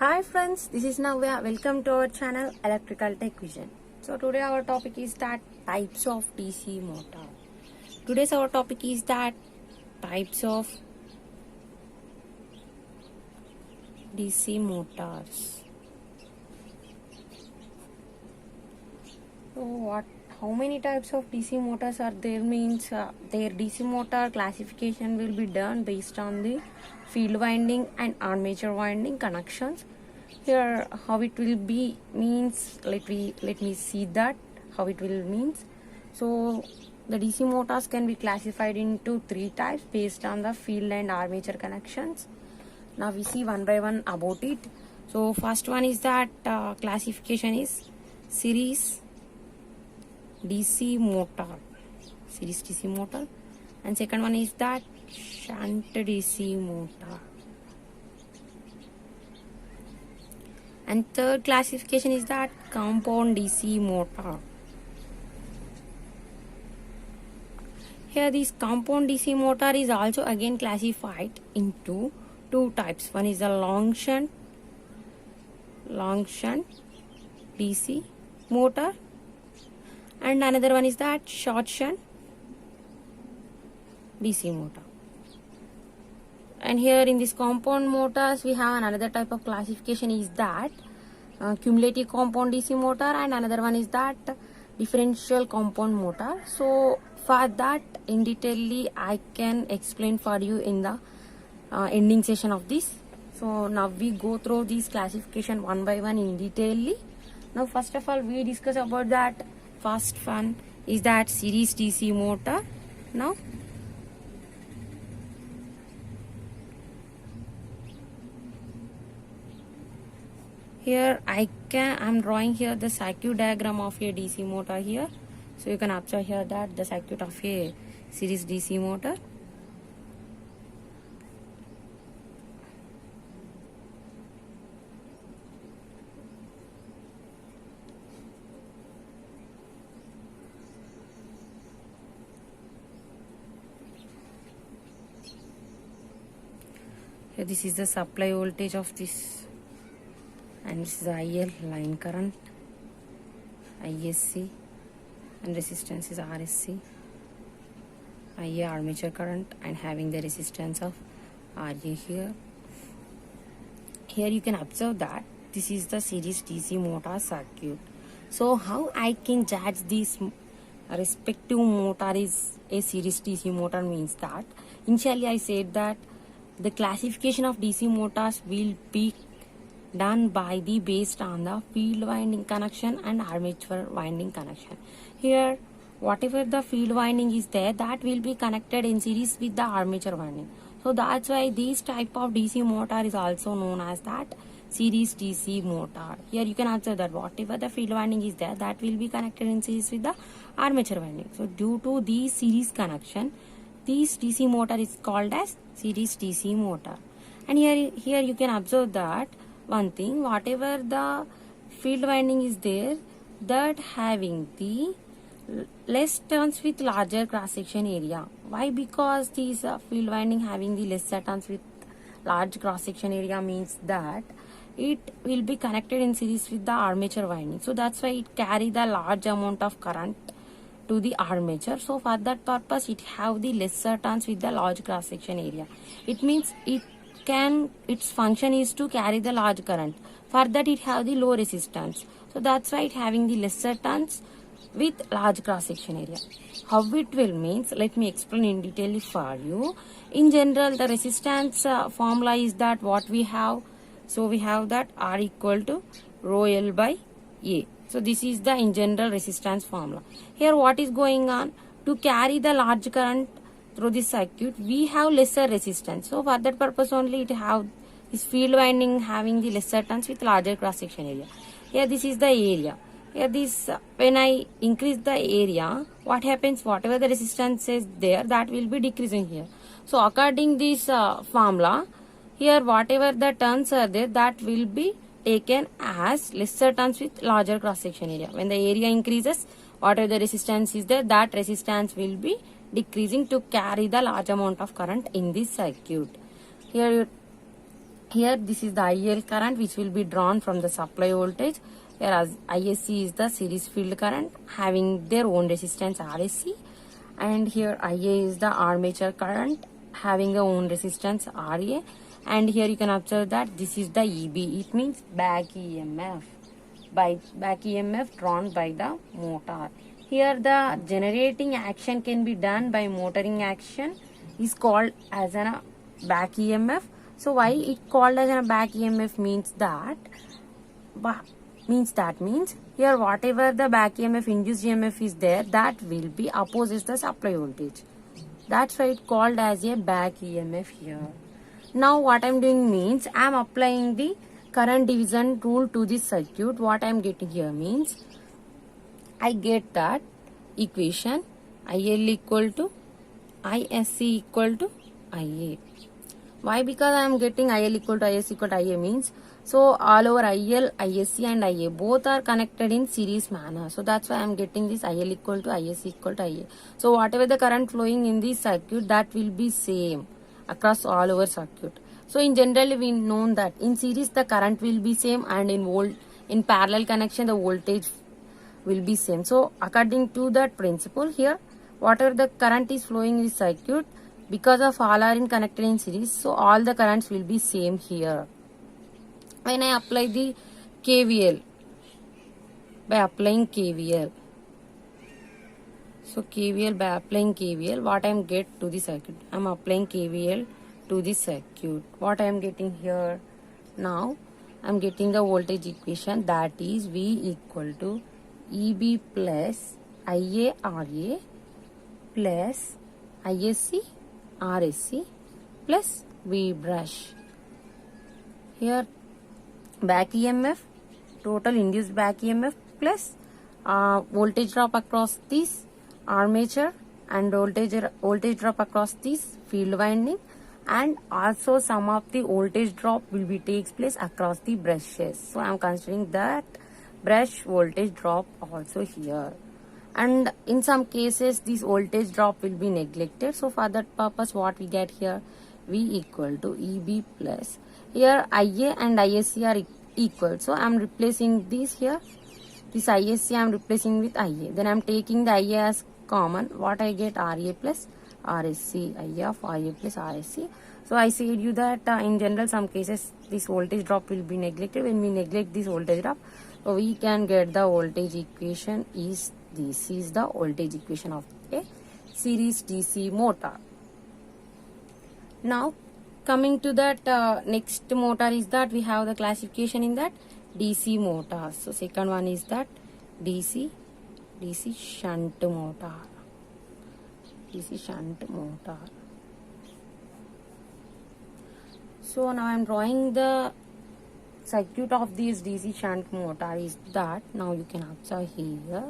Hi friends, this is Navya. Welcome to our channel Electrical Tech Vision. So today our topic is that types of DC motor. Today's our topic is that types of DC motors. So how many types of DC motors are there means their DC motor classification will be done based on the field winding and armature winding connections. Here how it will be means let me see that how it will means. So the DC motors can be classified into three types based on the field and armature connections. Now we see one by one about it. So first one is that classification is series DC motor, and second one is that shunt DC motor, and third classification is that compound DC motor. Here this compound DC motor is also again classified into two types. One is the long shunt DC motor, and another one is that short shunt DC motor. And here in this compound motors we have another type of classification is that cumulative compound DC motor, and another one is that differential compound motor. So for that in detail I can explain for you in the ending session of this. So now we go through this classification one by one in detail. Now first of all we discuss about that first one is that series DC motor. Now here I'm drawing here the circuit diagram of a DC motor here. So you can observe here that the circuit of a series DC motor. Here this is the supply voltage of this, and this is the IL line current, ISC, and resistance is RSC, IA armature current, and having the resistance of RA here. Here you can observe that this is the series DC motor circuit. So how I can judge this respective motor is a series DC motor means that initially I said that the classification of DC motors will be done by the based on the field winding connection and armature winding connection. Here whatever the field winding is there, that will be connected in series with the armature winding. So that's why this type of DC motor is also known as that series DC motor. Here you can observe that whatever the field winding is there, that will be connected in series with the armature winding. So due to this series connection, this DC motor is called as series DC motor. And here you can observe that one thing, whatever the field winding is there, that having the less turns with larger cross section area. Why? Because this field winding having the lesser turns with large cross section area means that it will be connected in series with the armature winding. So that's why it carry the large amount of current to the armature. So for that purpose it have the lesser turns with the large cross section area. It means its function is to carry the large current. For that it have the low resistance. So that's why it having the lesser turns with large cross section area. How it will means, let me explain in detail for you. In general the resistance formula is that what we have. So we have that R equal to rho L by A. So this is the in general resistance formula. Here what is going on? To carry the large current through this circuit we have lesser resistance. So for that purpose only it have this field winding having the lesser turns with larger cross section area. Here this is the area. Here this when I increase the area, what happens? Whatever the resistance is there, that will be decreasing here. So according this formula, here whatever the turns are there, that will be taken as lesser turns with larger cross section area. When the area increases, whatever the resistance is there, that resistance will be decreasing to carry the large amount of current in this circuit. Here Here this is the IL current which will be drawn from the supply voltage, whereas ISC is the series field current having their own resistance RSC, and here IA is the armature current having their own resistance RA, and here you can observe that this is the EB, it means back EMF, by back EMF drawn by the motor. Here the generating action can be done by motoring action is called as a back EMF. So why it called as a back EMF means that means here whatever the back EMF induced EMF is there, that will be opposes the supply voltage. That's why it called as a back EMF here. Now what I'm doing means I'm applying the current division rule to this circuit. What I'm getting here means I get that equation IL equal to ISC equal to IA. Why? Because I am getting IL equal to IS equal to IA means, so all over IL, ISC and IA both are connected in series manner. So that's why I am getting this IL equal to IS equal to IA. So whatever the current flowing in this circuit, that will be same across all over circuit. So in general we know that in series the current will be same, and in parallel connection the voltage will be same. So according to that principle here, whatever the current is flowing in this circuit, because of all are in connected in series, so all the currents will be same here. When I apply the KVL, by applying KVL, so KVL, by applying KVL, what I am get to the circuit, I am applying KVL to the circuit. What I am getting here now, I am getting the voltage equation, that is V equal to EB plus IA RA plus ISC RSC plus V brush. Here back EMF, total induced back EMF plus voltage drop across this armature and voltage drop across this field winding, and also some of the voltage drop will be takes place across the brushes. So I am considering that brush voltage drop also here, and in some cases this voltage drop will be neglected. So for that purpose what we get here, V equal to EB plus, here IA and ISC are equal, so I am replacing this here, this ISC I am replacing with IA, then I am taking the IA as common. What I get, RA plus RSC, IA of RA plus RSC. So I said you that in general some cases this voltage drop will be neglected. When we neglect this voltage drop, so we can get the voltage equation is this is the voltage equation of a series DC motor. Now coming to that next motor is that we have the classification in that DC motors. So second one is that DC shunt motor. DC shunt motor. So now I am drawing the circuit of this DC shunt motor is that, now you can observe here.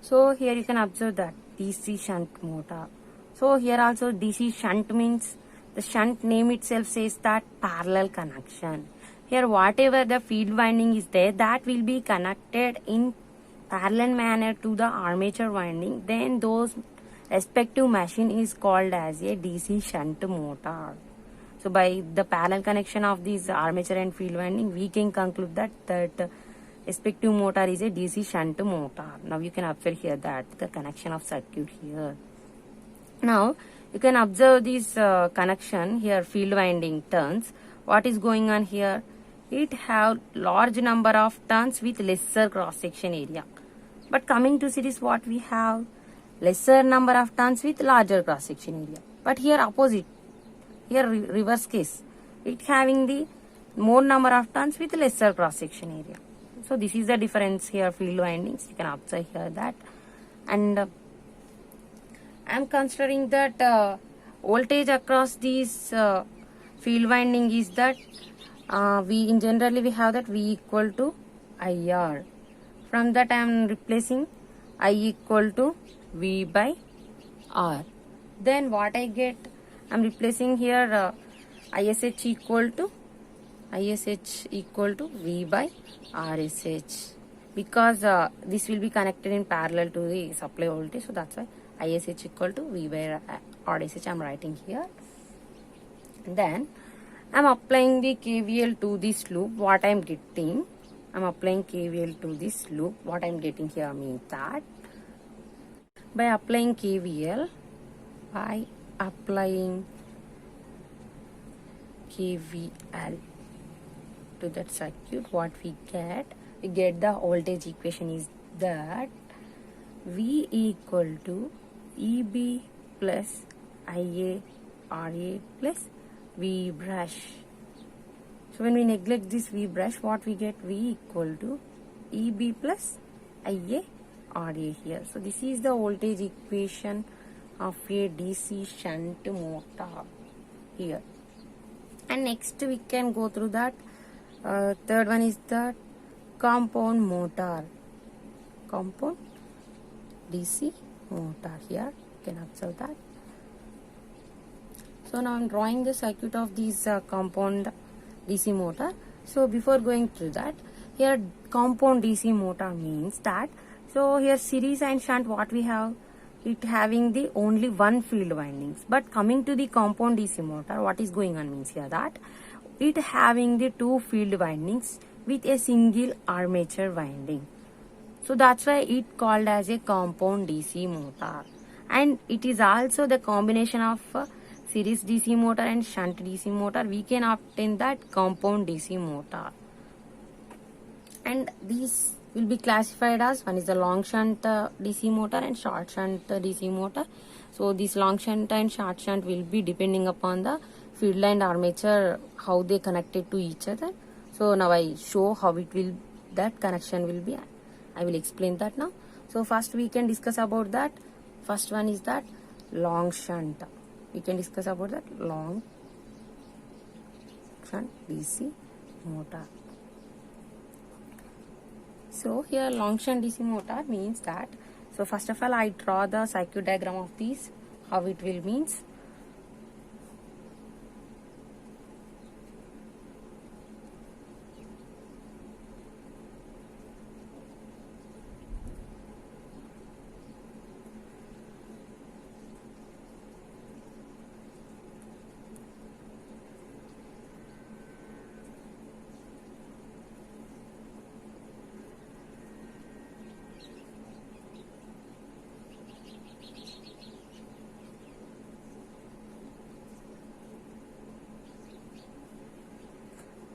So here you can observe that DC shunt motor. So here also DC shunt means the shunt name itself says that parallel connection. Here whatever the field winding is there, that will be connected in parallel manner to the armature winding. Then those respective machine is called as a DC shunt motor. So by the parallel connection of these armature and field winding, we can conclude that respective motor is a DC shunt motor. Now you can observe here that the connection of circuit here. Now you can observe this connection here, field winding turns. What is going on here? It have large number of turns with lesser cross section area. But coming to series, what we have? Lesser number of turns with larger cross section area. But here opposite, here reverse case, it having the more number of turns with lesser cross section area. So this is the difference here, field windings. You can observe here that, and I am considering that voltage across these field winding is that we in generally we have that V equal to IR. From that I am replacing I equal to V by R. Then what I get, I am replacing here ISH equal to V by RSH, because this will be connected in parallel to the supply voltage, so that's why ISH equal to V by RSH I am writing here. Then I am applying the KVL to this loop. What I am getting, I am applying KVL to this loop. What I am getting here means that by applying KVL to that circuit, what we get the voltage equation is that V equal to EB plus IA RA plus V brush. So when we neglect this V brush, what we get, V equal to EB plus IA RA here. So this is the voltage equation of a DC shunt motor here. And next we can go through that. Third one is the compound motor. Compound DC motor here. You can observe that. So now I am drawing the circuit of this compound DC motor. So before going through that, here compound DC motor means that, so here series and shunt, what we have, it having the only one field windings. But coming to the compound DC motor, what is going on means here that it having the two field windings with a single armature winding. So that's why it called as a compound DC motor. And it is also the combination of series DC motor and shunt DC motor. We can obtain that compound DC motor. And these will be classified as, one is the long shunt DC motor and short shunt DC motor. So this long shunt and short shunt will be depending upon the field line armature, how they connected to each other. So now I show how it will, that connection will be. I will explain that now. So first we can discuss about that. First one is that long shunt. We can discuss about that long shunt DC motor. So here long shunt DC motor means that, so first of all I draw the circuit diagram of these, how it will means.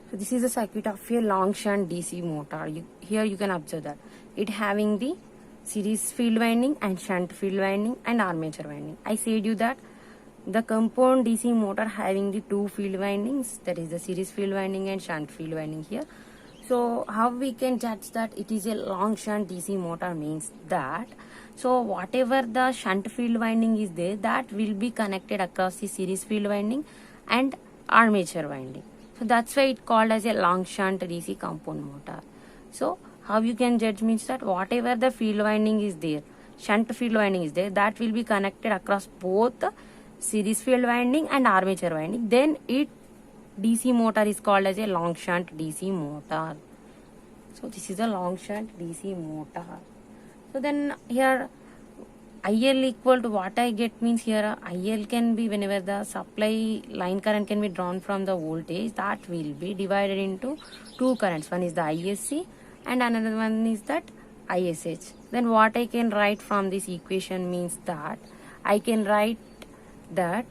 So this is the circuit of a long shunt DC motor. Here you can observe that it having the series field winding and shunt field winding and armature winding. I said you that the compound DC motor having the two field windings, that is the series field winding and shunt field winding here. So how we can judge that it is a long shunt DC motor means that, so whatever the shunt field winding is there, that will be connected across the series field winding and armature winding. So that's why it called as a long shunt DC compound motor. So how you can judge means that whatever the field winding is there, shunt field winding is there, that will be connected across both the series field winding and armature winding. Then it DC motor is called as a long shunt DC motor. So this is a long shunt DC motor. So then here IL equal to what I get means here IL can be whenever the supply line current can be drawn from the voltage, that will be divided into two currents. One is the ISC and another one is that ISH. Then what I can write from this equation means that I can write that,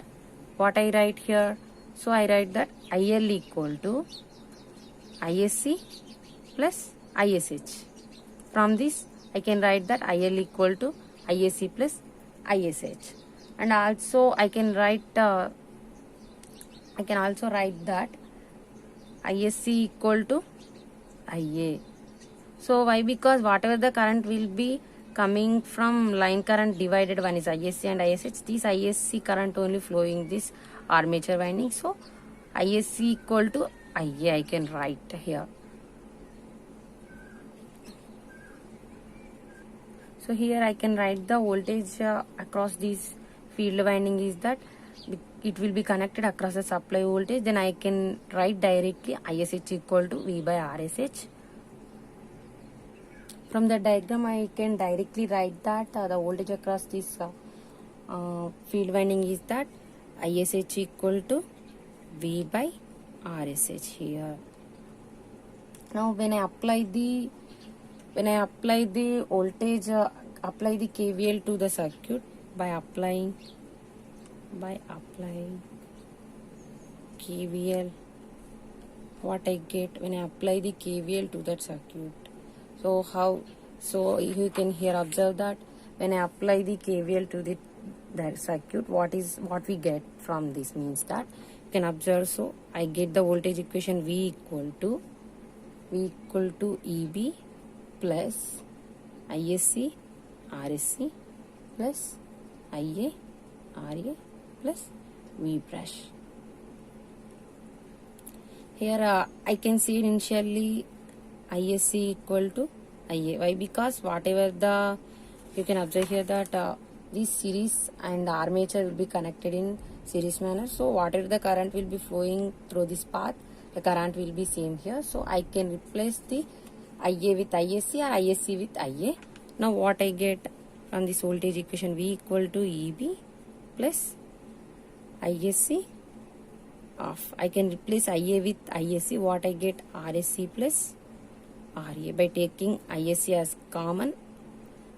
what I write here, so I write that IL equal to ISC plus ISH. From this I can write that IL equal to ISC plus ISH, and also I can write that ISC equal to IA. So why? Because whatever the current will be coming from line current divided, one is ISC and ISH. This ISC current only flowing this armature winding. So ISC equal to IA I can write here. So here I can write the voltage across this field winding is that it will be connected across the supply voltage. Then I can write directly ISH equal to V by RSH. From the diagram I can directly write that the voltage across this field winding is that ISH equal to V by RSH here. Now when I apply the voltage, apply the KVL to the circuit by applying KVL, what I get when I apply the KVL to that circuit. So you can here observe that when I apply the KVL to that circuit, what we get from this means that you can observe. So I get the voltage equation V equal to EB plus ISC RSC plus IA RA plus V brush. Here I can see initially ISC equal to IA. Why? Because whatever you can observe here that this series and armature will be connected in series manner. So whatever the current will be flowing through this path, the current will be same here. So I can replace the IA with ISC or ISC with IA. Now what I get from this voltage equation, V equal to EB plus ISC of, I can replace IA with ISC. What I get, RSC plus RA. By taking ISC as common,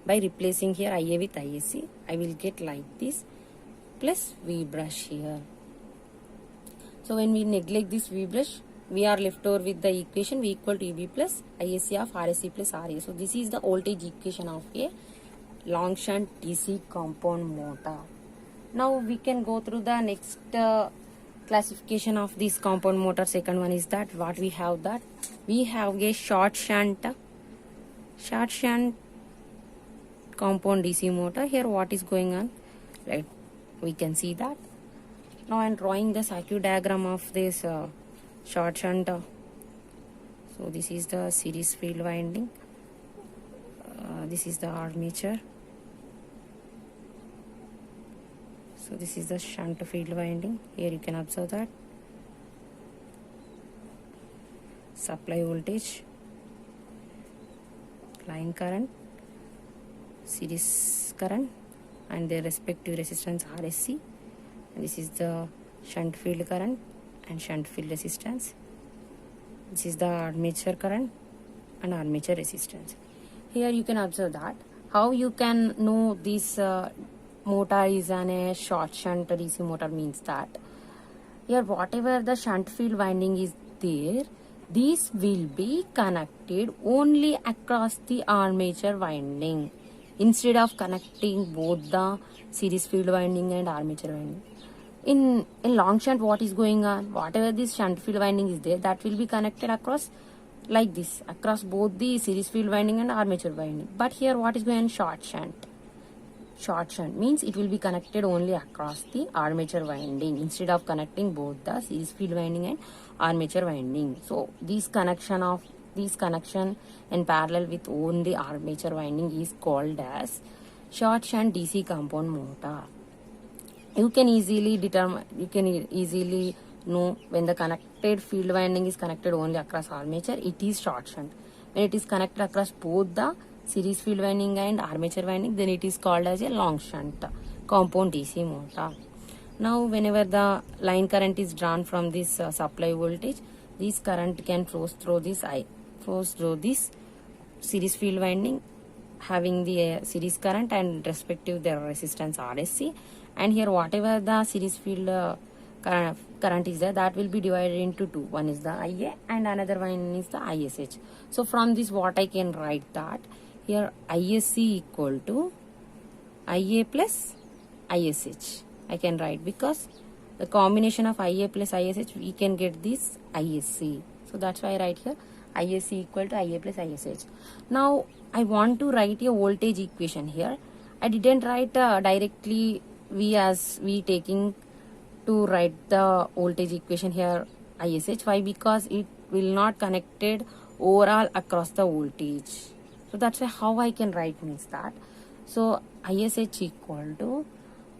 by replacing here IA with ISC, I will get like this plus V brush here. So when we neglect this V brush, we are left over with the equation V equal to EB plus ISC of RSC plus RA. So this is the voltage equation of a long shunt DC compound motor. Now we can go through the next classification of this compound motor. Second one is that what we have, that we have a short shunt compound DC motor. Here what is going on, right? We can see that. Now I am drawing the circuit diagram of this short shunt. So this is the series field winding. This is the armature. So this is the shunt field winding. Here you can observe that supply voltage, line current, series current and their respective resistance RSC. And this is the shunt field current and shunt field resistance. This is the armature current and armature resistance. Here you can observe that how you can know this motor is a short shunt DC motor means that here whatever the shunt field winding is there, these will be connected only across the armature winding instead of connecting both the series field winding and armature winding. In long shunt, what is going on? Whatever this shunt field winding is there, that will be connected across like this, across both the series field winding and armature winding. But here what is going on? Short shunt. Short shunt means it will be connected only across the armature winding instead of connecting both the series field winding and armature winding. So this connection in parallel with only armature winding is called as short shunt DC compound motor. You can easily know when the connected field winding is connected only across armature, it is short shunt. When it is connected across both the series field winding and armature winding, then it is called as a long shunt compound DC motor. Now whenever the line current is drawn from this supply voltage, this current can flow through this series field winding having the series current and respective their resistance RSC. And here whatever the series field current is there, that will be divided into two. One is the IA and another one is the ISH. So from this what I can write, that here ISC equal to IA plus ISH. I can write because the combination of IA plus ISH we can get this ISC. So that's why I write here ISC equal to IA plus ISH. Now I want to write a voltage equation here. I didn't write directly V taking to write the voltage equation here ISH. Why? Because it will not connected overall across the voltage. So that's how I can write means that. So ISH equal to,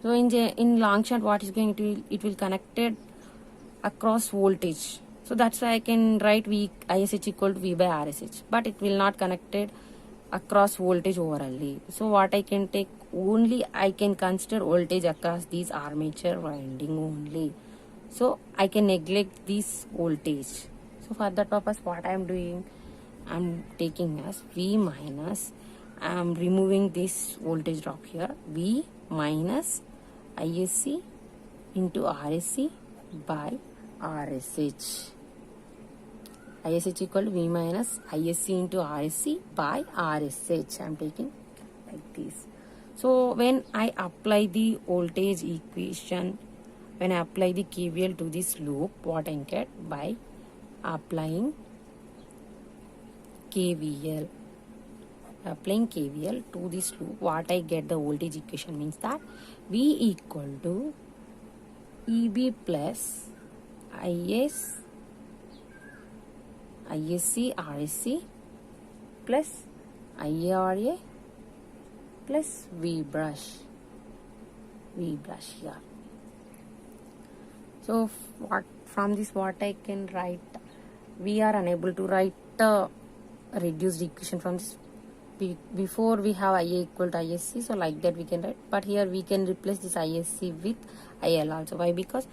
so in long shot what is going to, it will connected across voltage. So that's why I can write ISH equal to V by RSH, but it will not connected across voltage overally. So what I can take, only I can consider voltage across these armature winding only. So I can neglect this voltage. So for that purpose what I am doing, I am taking as V minus, I am removing this voltage drop here, V minus ISC into RSC by RSH. ISH equal to V minus ISC into RSC by RSH. I am taking like this. So when I apply the voltage equation, when I apply the KVL to this loop, what I get by applying KVL. Applying KVL to this loop, what I get the voltage equation means that V equal to EB plus ISC RSC plus IARA plus V brush here. So from this what I can write, we are unable to write a reduced equation from this. Before we have IA equal to ISC, so like that we can write, but here we can replace this ISC with IL also. Why? Because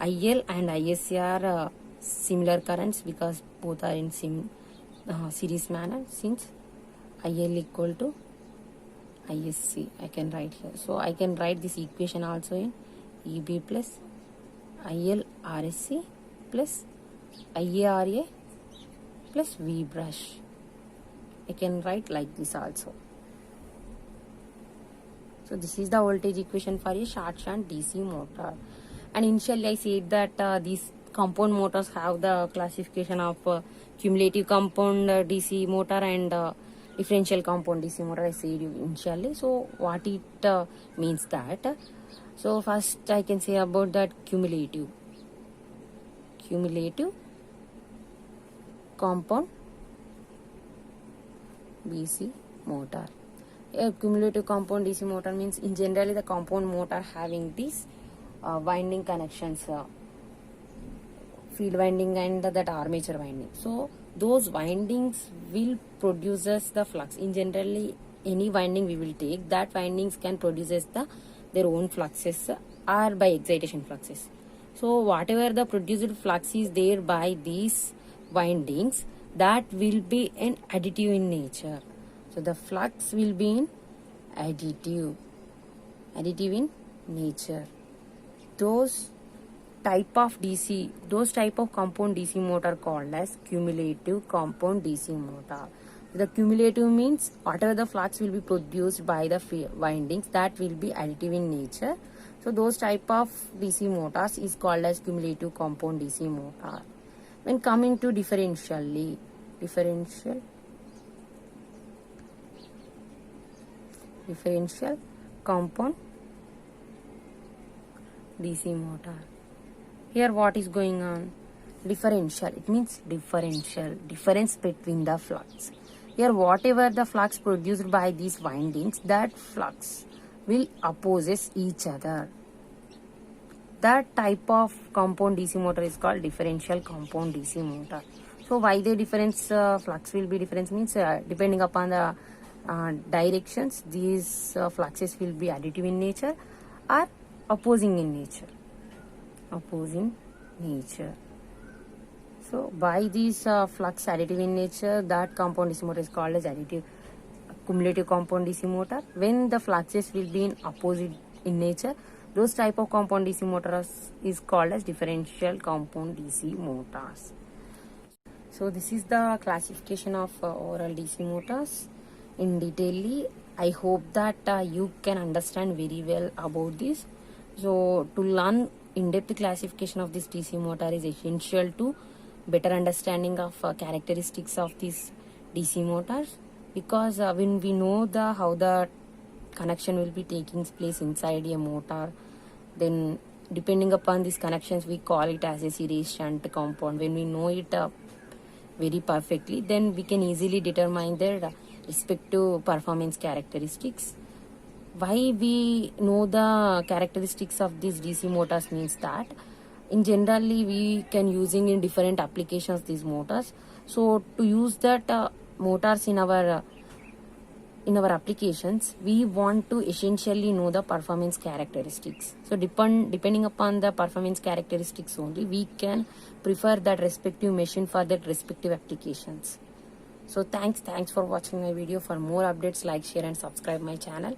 IL and ISC are similar currents, because both are in series manner. Since IL equal to ISC, I can write here. So I can write this equation also in EB plus IL RSC plus IARA plus V brush. I can write like this also. So this is the voltage equation for a short shunt DC motor. And initially I said that these compound motors have the classification of cumulative compound DC motor and differential compound DC motor, I said you initially. So what it means that, so first I can say about that cumulative compound DC motor. A cumulative compound DC motor means in generally the compound motor having these winding connections, field winding and that armature winding. So those windings will produces the flux. In generally any winding we will take, that windings can produces their own fluxes or by excitation fluxes. So whatever the produced flux is there by these windings, that will be an additive in nature. So the flux will be in additive in nature. Those type of compound DC motor called as cumulative compound DC motor. The cumulative means whatever the flux will be produced by the windings, that will be additive in nature. So those type of DC motors is called as cumulative compound DC motor. When coming to differential compound DC motor. Here what is going on? Differential. It means difference between the flux. Here whatever the flux produced by these windings, that flux will opposes each other. That type of compound DC motor is called differential compound DC motor. So why the difference flux will be difference means depending upon the directions, these fluxes will be additive in nature or opposing in nature. So by these flux additive in nature, that compound DC motor is called as cumulative compound DC motor. When the fluxes will be in opposite in nature, those type of compound DC motors is called as differential compound DC motors. So this is the classification of overall DC motors in detail. I hope that you can understand very well about this. So to learn in-depth classification of this DC motor is essential to better understanding of characteristics of these DC motors, because when we know how the connection will be taking place inside a motor, then depending upon these connections we call it as a series shunt compound. When we know it very perfectly, then we can easily determine their respective performance characteristics. Why we know the characteristics of these DC motors means that in generally we can using in different applications these motors. So to use that motors in our applications, we want to essentially know the performance characteristics. So depending upon the performance characteristics only, we can prefer that respective machine for that respective applications. So thanks for watching my video. For more updates, like, share and subscribe my channel.